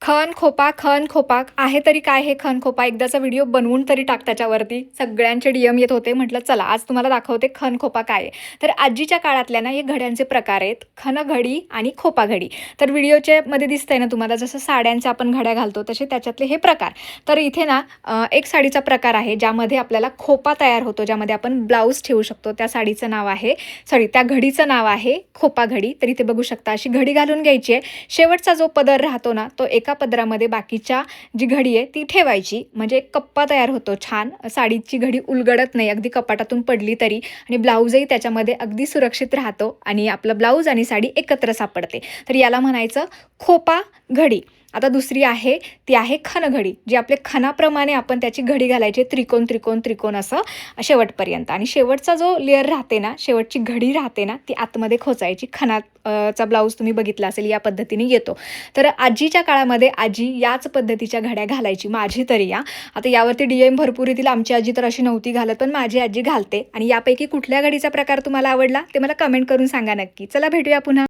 खण खोपा आहे तरी काय हे खण खोपा, एकदाचा व्हिडिओ बनवून तरी टाक त्याच्यावरती. सगळ्यांचे DM येत होते. म्हटलं चला आज तुम्हाला दाखवते खण खोपा काय आहे. तर आजीच्या काळातल्या ना हे घड्यांचे प्रकार आहेत, खण घडी आणि खोपा घडी. तर व्हिडिओच्या मध्ये दिसतंय ना तुम्हाला, जसं साड्यांच्या आपण घड्या घालतो तसे त्याच्यातले हे प्रकार. तर इथे ना एक साडीचा प्रकार आहे ज्यामध्ये आपल्याला खोपा तयार होतो, ज्यामध्ये आपण ब्लाऊज ठेवू शकतो. त्या साडीचं नाव आहे, त्या घडीचं नाव आहे खोपा घडी. तर इथे बघू शकता अशी घडी घालून घ्यायची आहे. शेवटचा जो पदर राहतो ना तो एका पदरामध्ये बाकीच्या जी घडी आहे ती ठेवायची, म्हणजे एक कप्पा तयार होतो छान. साडीची घडी उलगडत नाही, अगदी कपाटातून पडली तरी, आणि ब्लाऊजही त्याच्यामध्ये अगदी सुरक्षित राहतो आणि आपलं ब्लाऊज आणि साडी एकत्र सापडते. तर याला म्हणायचं खोपा घडी. आता दुसरी आहे ती आहे खण घडी, जी आपल्या खणाप्रमाणे आपण त्याची घडी घालायची, त्रिकोण त्रिकोण त्रिकोण असं शेवटपर्यंत. आणि शेवटचा जो लेअर राहते ना, शेवटची घडी राहते ना, ती आतमध्ये खोचायची. खणाचा ब्लाऊज तुम्ही बघितला असेल या पद्धतीने येतो. तर आजीच्या काळामध्ये आजी याच पद्धतीच्या घड्या घालायची, माझी तरी. आता यावरती DM भरपूर येतील, आमची आजी तर अशी नव्हती घालत, पण माझी आजी घालते. आणि यापैकी कुठल्या घडीचा प्रकार तुम्हाला आवडला ते मला कमेंट करून सांगा नक्की. चला भेटूया पुन्हा.